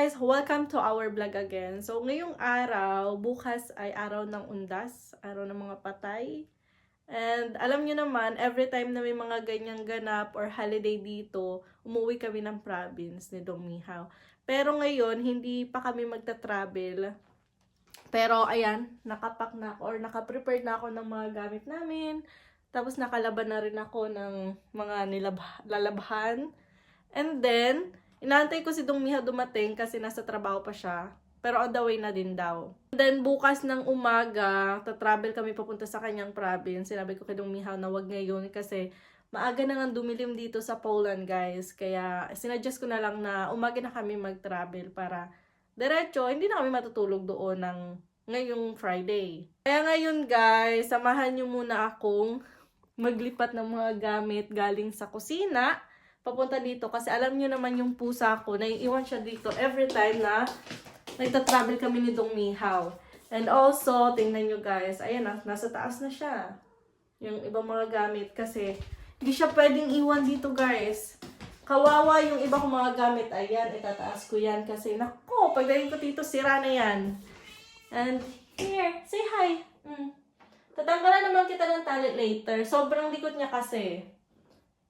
guys! Welcome to our vlog again. So, ngayong araw, bukas ay araw ng undas, araw ng mga patay. And alam nyo naman, every time na may mga ganyang ganap or holiday dito, umuwi kami ng province ni Dong Mihaw. Pero ngayon, hindi pa kami magta-travel. Pero ayan, nakapack na ako or nakaprepared na ako ng mga gamit namin. Tapos nakalaban na rin ako ng mga lalabhan. And then, inaantay ko si Dong Mihaw dumating kasi nasa trabaho pa siya. Pero on the way na din daw. And then, bukas ng umaga, tatravel kami papunta sa kanyang province. Sinabi ko kay Dong Mihaw na wag ngayon kasi maaga na nga dumilim dito sa Poland, guys. Kaya, sinuggest ko na lang na umaga na kami mag-travel para diretso, hindi na kami matutulog doon ng ngayong Friday. Kaya ngayon, guys, samahan nyo muna akong maglipat ng mga gamit galing sa kusina papunta dito kasi alam niyo naman yung pusa ko, naiiwan siya dito every time na nagta-travel kami ni Dong Mihaw. And also, tingnan nyo guys, ayan na, nasa taas na siya. Yung ibang mga gamit kasi hindi siya pwedeng iwan dito guys. Kawawa yung iba kong mga gamit. Ayan, itataas ko yan kasi nako, pagdating ko dito, sira na yan. And here, say hi. Tatanggalan naman kita ng tali later. Sobrang likot niya kasi.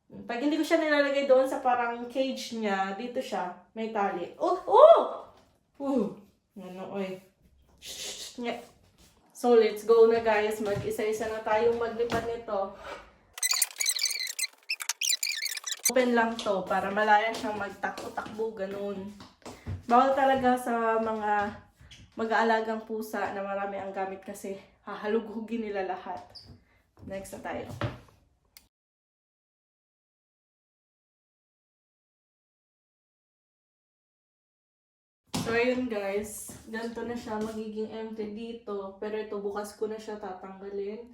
Pag hindi ko siya nilalagay doon sa parang cage niya, dito siya, may tali. Ano, oy. So, let's go na guys. Mag-isa-isa na tayong maglipat nito. Open lang to para malaya siyang magtakbo-takbo, ganun. Bawal talaga sa mga mag-aalagang pusa na marami ang gamit kasi hahalughugin nila lahat. Next na tayo. So, ayun guys, ganito na siya, magiging empty dito. Pero ito, bukas ko na siya tatanggalin.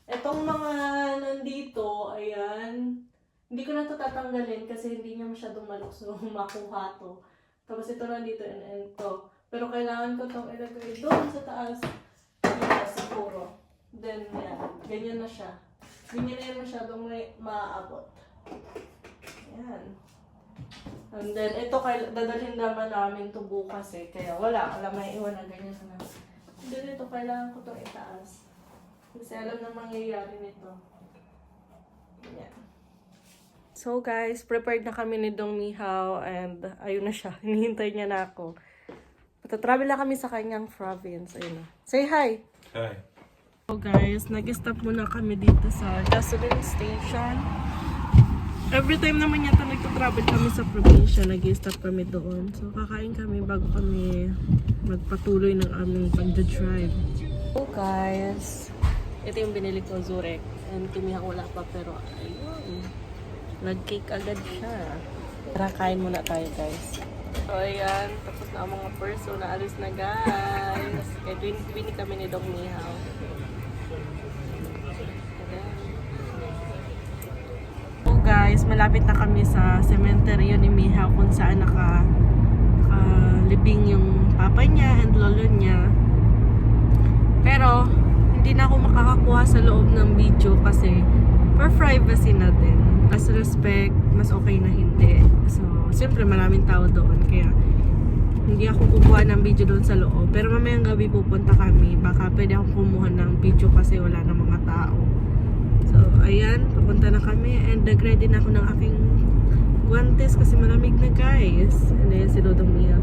Itong mga nandito, ayan, hindi ko na ito tatanggalin kasi hindi niya masyadong malukso makuha to. Tapos ito nandito and to. Pero kailangan ko itong ilagay doon sa taas. Yes, siguro. Then, yan, ganyan na siya. Hindi na yan masyadong maaabot. Ayan. And then, ito dadalhin naman namin ito bukas eh. Kaya wala may iwan na ganyan na. Then, ito kailangan ko itong itaas. Kasi alam na mangyayari nito. Yan. So guys, prepared na kami ni Dong Mihaw and ayun na siya. Hinihintay niya na ako. Patatravel na kami sa kanyang province. Ayun na. Say hi! Hi. So guys, nag-stop muna kami dito sa gasoline station. Every time naman yata nagtatravel kami sa probinsya, nag-stop kami doon. So, kakain kami bago kami magpatuloy ng aming pag-drive. So guys, ito yung binili ko, Zurek. And Kimiha wala pa, pero ayun, nag-cake agad siya. Tara, kain muna tayo guys. So ayan, tapos na ang mga perso, naalis na guys. Kaya twin kami ni Dong Mihaw. Guys, malapit na kami sa cemetery ni Mihaw kung saan nakalibing yung papa niya and lolo niya. Pero, hindi na ako makakakuha sa loob ng video kasi for privacy na din. As respect, mas okay na hindi. So, siyempre maraming tao doon kaya hindi ako kukuha ng video doon sa loob. Pero mamayang gabi pupunta kami. Baka pwede akong kumuha ng video kasi wala na mga tao. So, ayan, papunta na kami and nag-ready na ako ng aking guantes kasi malamig na guys. And ayan si Dodong Mihaw.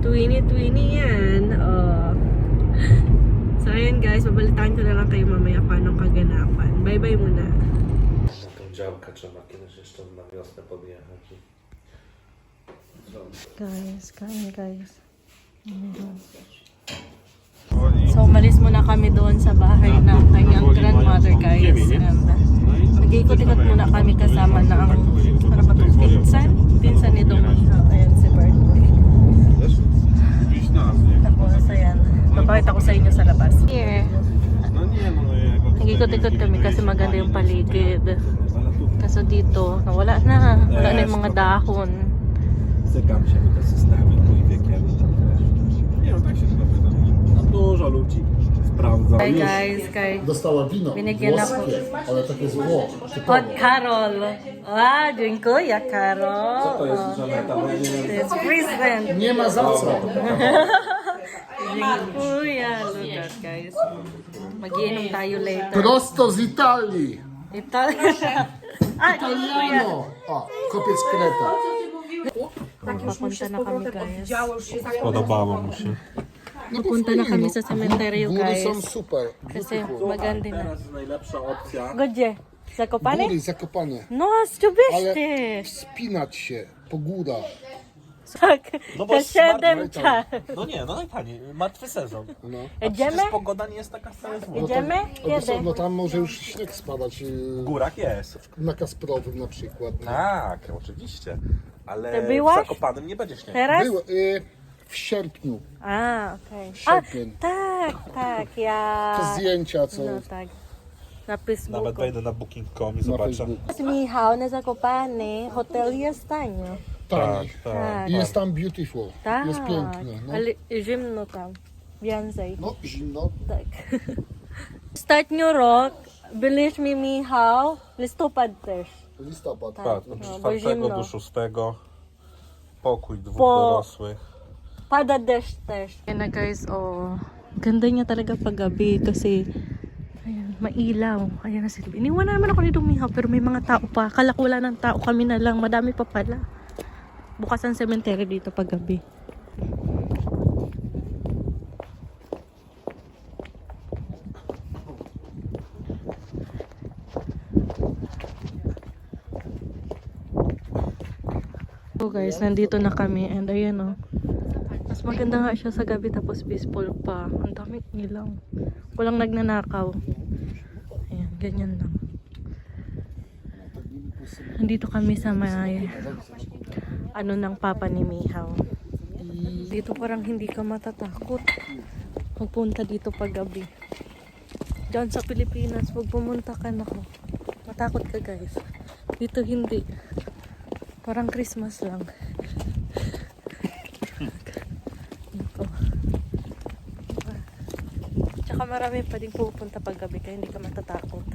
Twinny yan. So, ayan guys, babalitaan ko na lang kayo mamaya paano kaganapan. Bye-bye muna. Na tą działkę trzeba kiedyś jeszcze na wiosnę podjechać. Guys, kain guys. So, umalis muna kami doon sa bahay ng kanyang grandmother, guys. And nag-ikot-ikot muna kami kasama ng ano ba ito? Pinsan ni Dong Mihaw. Ayan si birthday. Tapos, ayan. Papakita ko sa inyo sa labas. Here. Nag-ikot-ikot kami kasi maganda yung paligid. Kaso dito, wala na. Wala na yung mga dahon. Cykam się, bo to jest starym wiekiem. Nie no, tak się chyba wyda. No dużo ludzi. Sprawdzam. Hi guys, kay Dostała wino Binigyan ako. włoskie, ale takie z Włoch. od Typowe. Karol. Wow, dziękuję Karol. To jest Żaneta, To jest present. Nie ma za co. Dziękuję. Look at guys. Mag-iinom tayo later. Prosto z Italii. Italia. Ah, dziękuję. Italiano. O, kopiec kreta. Papunta na kami guys. Podobało mu się. Papunta na kami sa cementerio Góry guys. są super. Kasi Beautiful. maganda na. Teraz najlepsza opcja. Gdzie? Zakopane? Góry, Zakopane. No, stubiste. Wspinać się po górach. Tak, No bo to 7 czas. No nie, no najtaniej, martwy sezon. No. Idziemy? Przecież pogoda nie jest taka wcale zła. Idziemy? Kiedy? No tam może już śnieg spadać W górach jest. na Kasprowym na przykład. No. Tak, oczywiście. Ale Ty w byłaś? Zakopanem nie będzie śniegu. Teraz? Był w sierpniu. A, okej. A, Sierpień. tak, ja... Te zdjęcia, co No tak. Na Nawet Facebooku. wejdę na booking.com i na zobaczę. Facebooku. Z Michał na Zakopane, hotel jest tanio. Tani. Tak. I jest tam beautiful. Tak, Jest pięknie. No, ale zimno tam. Więcej. no zimno. Tak. Ostatnio rok byliśmy Michał, listopad też. Listopad. Tak. Tak, od No, bo 4 zimno. do 6. Pokój dwóch Po- dorosłych. Pada deszcz też. Ayan na guys, oh. Ganda niya talaga paggabi kasi ayan, mailaw. Ayan na sila. Iniwan naman ako ni Dumihaw pero may mga tao pa. Akala ko wala ng tao, kami na lang. Madami pa pala. Bukas ang cemetery dito paggabi. So guys, nandito na kami and ayan oh. Mas maganda nga siya sa gabi tapos peaceful pa. Ang daming ilaw. Walang nagnanakaw. Ayan, ganyan lang. Nandito kami sa may ano ng papa ni Mihaw. Dito parang hindi ka matatakot. Magpunta dito pag gabi. Diyan sa Pilipinas, pag pumunta ka nako. Matakot ka guys. Dito hindi. Parang Christmas lang. Nako. Tsaka marami pa din pupunta pag gabi kaya hindi ka matatakot.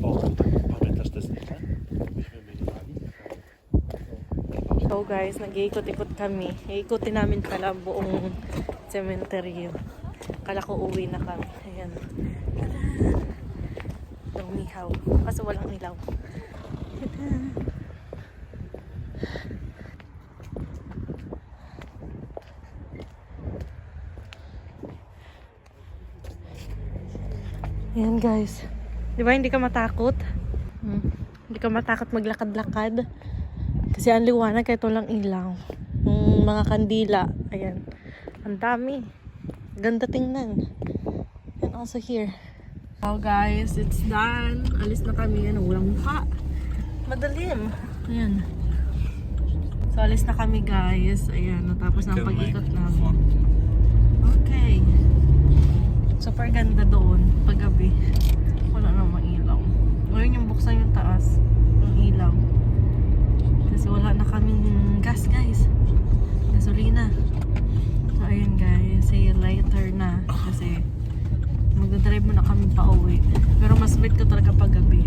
O, pamiętasz te zdjęcia? Myśmy byli mali. So guys, nag-iikot-ikot kami. Iikutin namin pala ang buong cementerio. Kala ko uwi na kami. Ayan. Dumihaw. Kaso walang ilaw. Ayan guys. Di ba hindi ka matakot? Hindi ka matakot maglakad-lakad. Kasi ang liwanag kahit walang ilaw. Yung mga kandila. Ayan. Ang dami. Ganda tingnan. And also here. So guys, it's done. Alis na kami. Ano, walang mukha. Madalim. Ayan. So alis na kami guys. Ayan. Natapos na ang pag-ikot namin. Okay. Super ganda doon. Paggabi. Wala namang ilaw. Ngayon yung buksan yung taas. Yung ilaw. Kasi wala na kaming gas guys. Gasolina. So ayun guys. See you later na. Kasi magdadrive muna kami pa uwi. Pero mas bet ko talaga paggabi.